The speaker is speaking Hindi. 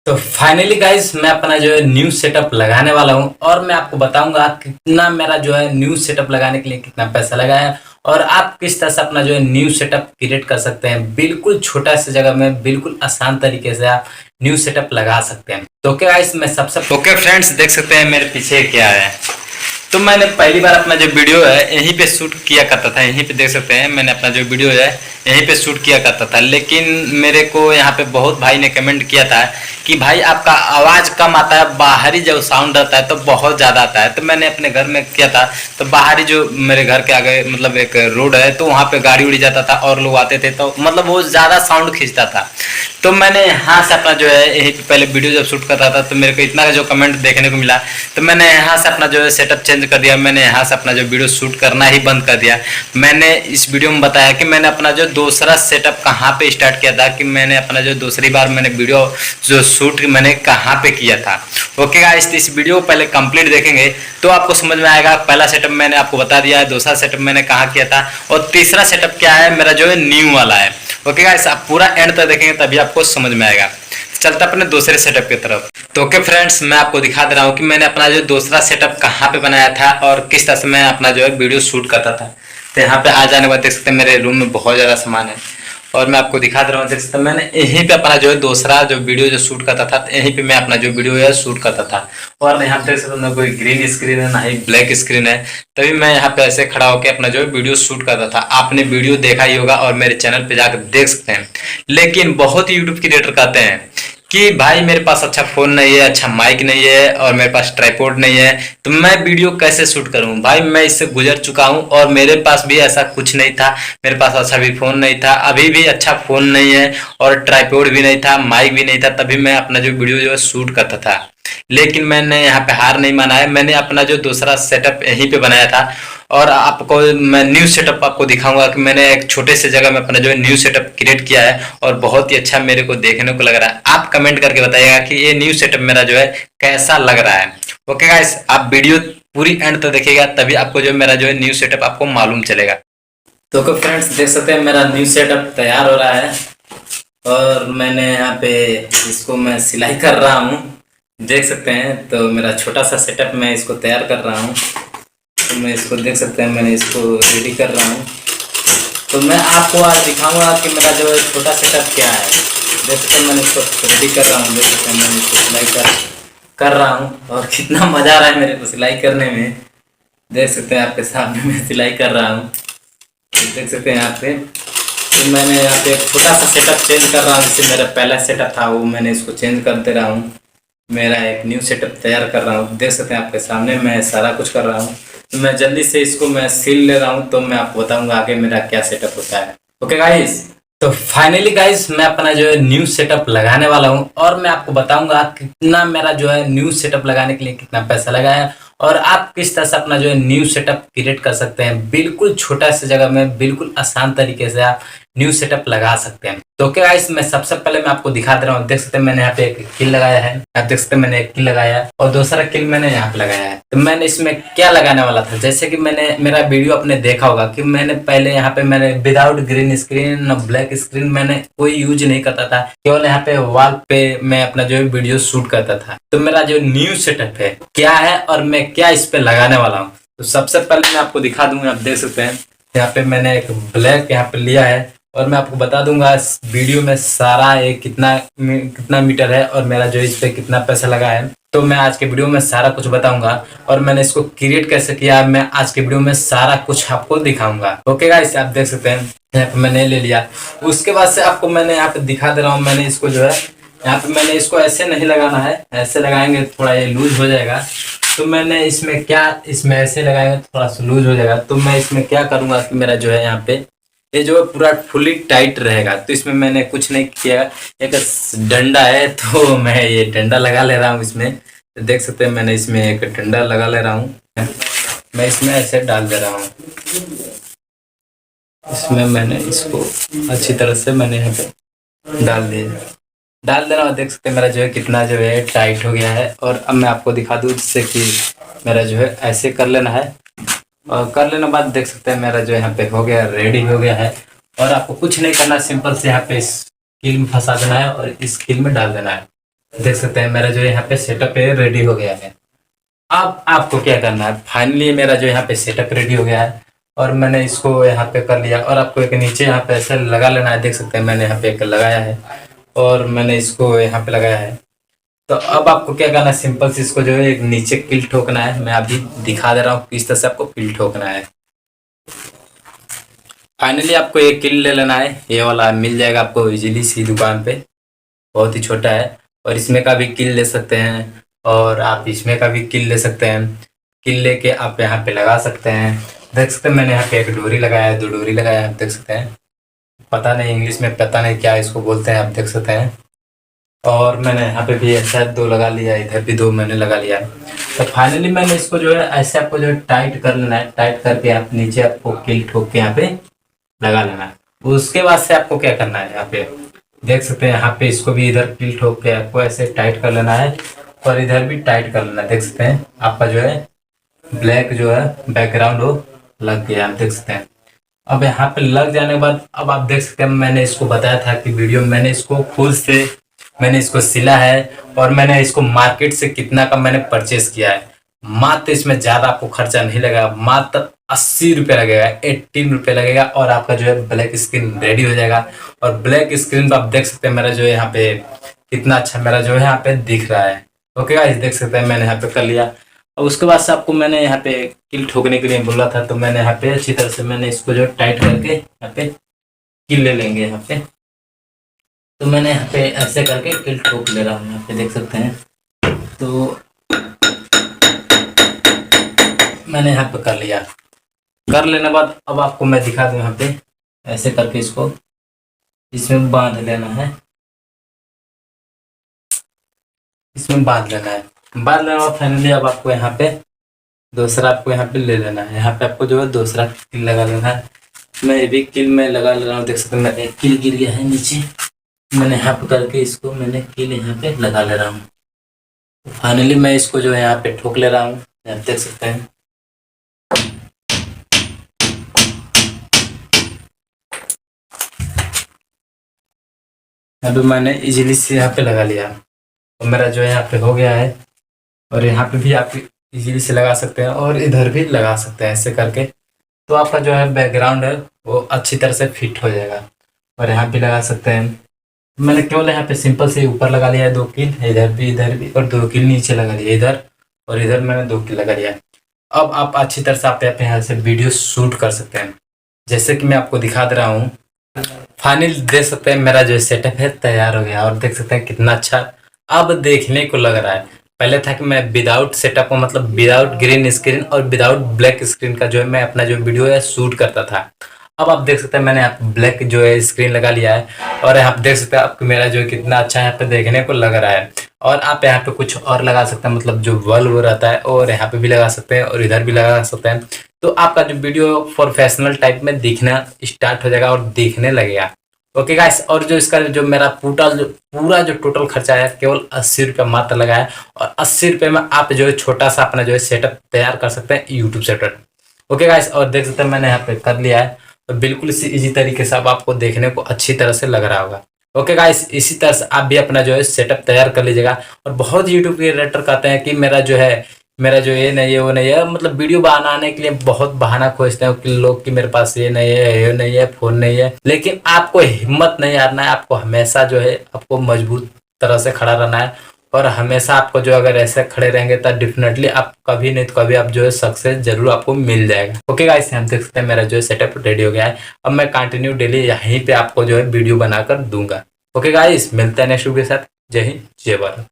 तो फाइनली गाइस मैं अपना जो है न्यू सेटअप लगाने वाला हूं और मैं आपको बताऊंगा कितना मेरा जो है न्यू सेटअप लगाने के लिए कितना पैसा लगा है और आप किस तरह से अपना जो है न्यू सेटअप क्रिएट कर सकते हैं। बिल्कुल छोटा सी जगह में बिल्कुल आसान तरीके से आप न्यू सेटअप लगा सकते हैं। तो क्या गाइस मैं सबसे फ्रेंड्स देख सकते हैं मेरे पीछे क्या है। तो मैंने पहली बार अपना जो वीडियो है यहीं पे शूट किया करता था। यहीं पे देख सकते हैं मैंने अपना जो वीडियो है यहीं पे शूट किया करता था, लेकिन मेरे को यहाँ पे बहुत भाई ने कमेंट किया था कि भाई आपका आवाज़ कम आता है, बाहरी जो साउंड आता है तो बहुत ज़्यादा आता है। तो मैंने अपने घर में किया था, तो बाहरी जो मेरे घर के आगे मतलब एक रोड है तो वहाँ पे गाड़ी उड़ी जाता था और लोग आते थे तो मतलब वो ज़्यादा साउंड खींचता था। तो मैंने यहाँ से अपना जो है यही पहले वीडियो जब शूट करता था तो मेरे को इतना जो कमेंट देखने को मिला, तो मैंने यहाँ से अपना जो है सेटअप चेंज कर दिया। मैंने यहाँ से अपना जो वीडियो शूट करना ही बंद कर दिया। मैंने इस वीडियो में बताया कि मैंने अपना जो दूसरा सेटअप कहाँ पे स्टार्ट किया था, कि मैंने अपना जो दूसरी बार मैंने वीडियो जो शूट मैंने कहाँ पे किया था। ओके गाइस, इस वीडियो को पहले कंप्लीट देखेंगे तो आपको समझ में आएगा। पहला सेटअप मैंने आपको बता दिया है, दूसरा सेटअप मैंने कहाँ किया था और तीसरा सेटअप क्या है मेरा जो है न्यू वाला है। ओके गाइस, आप पूरा एंड तक देखेंगे तभी आपको समझ में आएगा। चलते अपने दूसरे सेटअप की तरफ। तो ओके फ्रेंड्स, मैं आपको दिखा दे रहा हूँ कि मैंने अपना जो दूसरा सेटअप कहाँ पे बनाया था और किस तरह से मैं अपना जो है वीडियो शूट करता था। तो यहाँ पे आ जाने के बाद देख सकते हैं मेरे रूम में बहुत ज़्यादा सामान है और मैं आपको दिखा दे रहा हूँ। देख सकते हैं मैंने यहीं पे अपना जो है दूसरा जो वीडियो जो शूट करता था, यहीं पे मैं अपना जो वीडियो है शूट करता था। और यहाँ पे देख सकते ना कोई ग्रीन स्क्रीन है ना ही ब्लैक स्क्रीन है, तभी मैं यहाँ पे ऐसे खड़ा होकर अपना जो है वीडियो शूट करता था। आपने वीडियो देखा ही होगा और मेरे चैनल पे जाकर देख सकते हैं। लेकिन बहुत यूट्यूब क्रिएटर कहते हैं कि भाई मेरे पास अच्छा फ़ोन नहीं है, अच्छा माइक नहीं है और मेरे पास ट्राइपॉड नहीं है, तो मैं वीडियो कैसे शूट करूं। भाई मैं इससे गुजर चुका हूं और मेरे पास भी ऐसा कुछ नहीं था। मेरे पास अच्छा भी फ़ोन नहीं था, अभी भी अच्छा फ़ोन नहीं है और ट्राइपॉड भी नहीं था, माइक भी नहीं था, तभी मैं अपना जो वीडियो जो है शूट करता था। लेकिन मैंने यहाँ पे हार नहीं माना है। मैंने अपना जो दूसरा सेटअप यहीं पे बनाया था और आपको मैं न्यू सेटअप आपको दिखाऊंगा कि मैंने एक छोटे से जगह में अपना जो है न्यू सेटअप क्रिएट किया है और बहुत ही अच्छा मेरे को देखने को लग रहा है। आप कमेंट करके बताइएगा कि ये न्यू सेटअप मेरा जो है कैसा लग रहा है। ओके गाइस, आप वीडियो पूरी एंड तक देखिएगा तभी आपको जो मेरा जो है न्यू सेटअप आपको मालूम चलेगा। तो फ्रेंड्स देख सकते हैं मेरा न्यू सेटअप तैयार हो रहा है और मैंने यहाँ पे इसको मैं सिलाई कर रहा हूँ, देख सकते हैं। तो मेरा छोटा सा सेटअप मैं इसको तैयार कर रहा हूँ, तो मैं इसको देख सकते हैं मैंने इसको रेडी कर रहा हूँ। तो मैं आपको आज दिखाऊंगा कि मेरा जो है छोटा सेटअप क्या है। देख सकते हैं मैंने इसको रेडी कर रहा हूँ, देख सकते हैं मैंने इसको सिलाई कर रहा हूँ और कितना मज़ा आ रहा है मेरे को सिलाई करने में। देख सकते हैं आपके सामने मैं सिलाई कर रहा हूँ, देख सकते हैं यहाँ पे। तो मैंने यहाँ पे एक छोटा सा सेटअप चेंज कर रहा हूँ, जैसे मेरा पहला सेटअप था वो मैंने इसको चेंज कर दे रहा हूँ। मेरा एक न्यू सेटअप तैयार कर रहा हूँ, देख सकते हैं आपके सामने मैं सारा कुछ कर रहा हूँ। तो मैं जल्दी से इसको मैं सील ले रहा हूँ, तो मैं आपको बताऊंगा आगे मेरा क्या सेटअप होता है। ओके गाइस, तो फाइनली गाइस मैं अपना जो है न्यू सेटअप लगाने वाला हूँ और मैं आपको बताऊंगा कितना मेरा जो है न्यू सेटअप लगाने के लिए कितना पैसा लगा है और आप किस तरह से अपना जो है न्यू सेटअप क्रिएट कर सकते हैं। बिल्कुल छोटा सी जगह में बिल्कुल आसान तरीके से आप न्यू सेटअप लगा सकते हैं। तो क्या गाइस, मैं सबसे पहले मैं आपको दिखा दे रहा हूँ। देख सकते हैं मैंने यहाँ पे एक किल लगाया है, आप देख सकते हैं मैंने एक किल लगाया है और दूसरा किल मैंने यहाँ पे लगाया है। तो मैंने इसमें क्या लगाने वाला था, जैसे कि मैंने मेरा वीडियो आपने देखा होगा कि मैंने पहले यहाँ पे मैंने without green screen black screen मैंने कोई यूज नहीं करता था, केवल यहाँ पे वॉल पे मैं अपना जो है वीडियो शूट करता था। तो मेरा जो न्यू सेटअप है क्या है और मैं क्या इस पे लगाने वाला हूँ, तो सबसे पहले मैं आपको दिखा दूंगा। आप देख सकते हैं यहाँ पे मैंने एक ब्लैक यहाँ पे लिया है और मैं आपको बता दूंगा इस वीडियो में सारा ये कितना मीटर है और मेरा जो इस पे कितना पैसा लगा है। तो मैं आज के वीडियो में सारा कुछ बताऊंगा और मैंने इसको क्रिएट कैसे किया मैं आज के वीडियो में सारा कुछ आपको दिखाऊंगा। ओके गाइस, आप देख सकते हैं यहाँ पे मैंने ले लिया। उसके बाद से आपको मैंने यहाँ पे दिखा दे रहा हूँ। मैंने इसको जो है यहाँ पे मैंने इसको ऐसे नहीं लगाना है, ऐसे लगाएंगे थोड़ा ये लूज हो जाएगा। तो मैंने इसमें ऐसे लगाएंगे थोड़ा सा लूज हो जाएगा। तो मैं इसमें क्या करूँगा कि मेरा जो है यहाँ पे ये जो है पूरा फुली टाइट रहेगा। तो इसमें मैंने कुछ नहीं किया, एक डंडा है तो मैं ये डंडा लगा ले रहा हूँ इसमें। तो देख सकते हैं मैंने इसमें एक डंडा लगा ले रहा हूँ, मैं इसमें ऐसे डाल दे रहा हूँ। इसमें मैंने इसको अच्छी तरह से मैंने यहाँ पे डाल दे रहा हूँ। देख सकते हैं मेरा जो है कितना जो है टाइट हो गया है। और अब मैं आपको दिखा दूँ जिससे कि मेरा जो है ऐसे कर लेना है और कर लेने बाद देख सकते हैं मेरा जो यहाँ पे हो गया, रेडी हो गया है। और आपको कुछ नहीं करना, सिंपल से यहाँ पे इस कील में फंसा देना है और इस कील में डाल देना है। देख सकते हैं मेरा जो यहाँ पे सेटअप है रेडी हो गया है। अब आपको क्या करना है, फाइनली मेरा जो यहाँ पे सेटअप रेडी हो गया है और मैंने इसको यहाँ पे कर लिया। और आपको एक नीचे यहाँ पे ऐसे लगा लेना है। देख सकते हैं मैंने यहाँ पे एक लगाया है और मैंने इसको यहाँ पे लगाया है। तो अब आपको क्या करना है, सिंपल से इसको जो है एक नीचे किल ठोकना है। मैं अभी दिखा दे रहा हूँ किस तरह से आपको किल ठोकना है। फाइनली आपको एक किल ले लेना है, ये वाला मिल जाएगा आपको इजीली सी दुकान पे, बहुत ही छोटा है। और इसमें का भी किल ले सकते हैं और आप इसमें का भी किल ले सकते हैं। किल लेके आप यहाँ पे लगा सकते हैं। देख सकते हैं मैंने यहाँ पे एक डोरी लगाया है, 2 डोरी लगाया है। आप देख सकते हैं, पता नहीं इंग्लिश में पता नहीं क्या इसको बोलते हैं, आप देख सकते हैं। और मैंने यहाँ पे भी ऐसा 2 लगा लिया, इधर भी 2 मैंने लगा लिया है। तो फाइनली मैंने इसको जो है ऐसे आपको जो है टाइट कर लेना है। टाइट करके आप नीचे आपको किल ठोक के यहाँ पे लगा लेना है। उसके बाद से आपको क्या करना है, यहाँ पे देख सकते हैं यहाँ पे इसको भी इधर किल ठोक के आपको ऐसे टाइट कर लेना है और इधर भी टाइट कर लेना है। देख सकते हैं आपका जो है ब्लैक जो है बैकग्राउंड वो लग गया, आप देख सकते हैं। अब यहाँ पे लग जाने के बाद अब आप देख सकते हैं मैंने इसको बताया था कि वीडियो में मैंने इसको खुद से मैंने इसको सिला है और मैंने इसको मार्केट से कितना का मैंने परचेस किया है। मात्र इसमें ज़्यादा आपको खर्चा नहीं लगेगा, मात्र 80 रुपये लगेगा, 18 रुपये लगेगा और आपका जो है ब्लैक स्क्रीन रेडी हो जाएगा। और ब्लैक स्क्रीन पर आप देख सकते हैं मेरा जो है यहाँ पे कितना अच्छा मेरा जो है यहाँ पे दिख रहा है। ओके गाइस, देख सकते हैं मैंने यहाँ पे कर लिया। और उसके बाद से आपको मैंने यहाँ पे किल ठोकने के लिए बोला था, तो मैंने यहाँ पे अच्छी तरह से मैंने इसको जो टाइट करके यहाँ पे किल ले लेंगे यहाँ पे। तो मैंने यहाँ पे ऐसे करके किल ठोक ले रहा हूँ, यहाँ पे देख सकते हैं। तो मैंने यहाँ पे कर लिया। कर लेने के बाद अब आपको मैं दिखा दूँ, यहाँ पे ऐसे करके इसको इसमें बांध लेना है, इसमें बांध लेना है। बांध लेने के बाद फाइनली अब आपको यहाँ पे दूसरा आपको यहाँ पे ले लेना है। यहाँ पे आपको जो है दूसरा किल लगा लेना है। मैं ये भी किल में लगा ले रहा हूँ, देख सकते हैं मेरा एक किल गिर गया है नीचे। मैंने यहाँ पे करके इसको मैंने किल यहाँ पे लगा ले रहा हूँ। फाइनली मैं इसको जो है यहाँ पे ठोक ले रहा हूँ, आप देख सकते हैं। अभी मैंने इजीली से यहाँ पे लगा लिया और मेरा जो है यहाँ पे हो गया है। और यहाँ पे भी आप इजीली से लगा सकते हैं और इधर भी लगा सकते हैं ऐसे करके। तो आपका जो है बैकग्राउंड है वो अच्छी तरह से फिट हो जाएगा। और यहाँ भी लगा सकते हैं। मैंने केवल यहाँ पे सिंपल से ऊपर लगा लिया है 2 किल, इधर भी और 2 किल नीचे लगा लिया इधर, और इधर मैंने 2 किल लगा लिया। अब आप अच्छी तरह से आप यहाँ से वीडियो शूट कर सकते हैं, जैसे कि मैं आपको दिखा दे रहा हूँ। फाइनल देख सकते हैं मेरा जो सेटअप है तैयार हो गया और देख सकते हैं कितना अच्छा अब देखने को लग रहा है। पहले था कि मैं विदाउट सेटअप मतलब विदाउट ग्रीन स्क्रीन और विदाउट ब्लैक स्क्रीन का जो है मैं अपना जो वीडियो है शूट करता था। अब आप देख सकते हैं मैंने यहाँ ब्लैक जो है स्क्रीन लगा लिया है और आप देख सकते हैं आपको मेरा जो है कितना अच्छा यहाँ पे देखने को लग रहा है। और आप यहाँ पे कुछ और लगा सकते हैं, मतलब जो बल्ब रहता है और यहाँ पे भी लगा सकते हैं और इधर भी लगा सकते हैं। तो आपका जो वीडियो प्रोफेशनल टाइप में दिखना स्टार्ट हो जाएगा और दिखने लगेगा। ओके गाइस, और जो इसका जो मेरा पूरा जो टोटल खर्चा है केवल 80 रुपये मात्र लगा है। और 80 रुपये में आप जो है छोटा सा अपना जो है सेटअप तैयार कर सकते हैं, यूट्यूब सेटअप। ओके गाइस, और देख सकते हैं मैंने यहाँ पे कर लिया है। तो बिल्कुल इसी इजी तरीके से अब आपको देखने को अच्छी तरह से लग रहा होगा। ओके गाइस, इसी तरह से आप भी अपना जो है सेटअप तैयार कर लीजिएगा। और बहुत यूट्यूब क्रिएटर कहते हैं कि मेरा जो ये नहीं है वो नहीं है, मतलब वीडियो बनाने के लिए बहुत बहाना खोजते हैं कि लोग कि मेरे पास ये नहीं है, ये नहीं है, फोन नहीं है। लेकिन आपको हिम्मत नहीं हारना है, आपको हमेशा जो है आपको मजबूत तरह से खड़ा रहना है। और हमेशा आपको जो अगर ऐसे खड़े रहेंगे तो डेफिनेटली आप कभी नहीं तो कभी आप जो है सक्सेस जरूर आपको मिल जाएगा। ओके गाइस, हम देख सकते हैं मेरा जो है सेटअप रेडी हो गया है। अब मैं कंटिन्यू डेली यहीं पे आपको जो है वीडियो बनाकर दूंगा। ओके गाइस, मिलते हैं नेक्स्ट वीडियो के साथ। जय हिंद, जय भारत।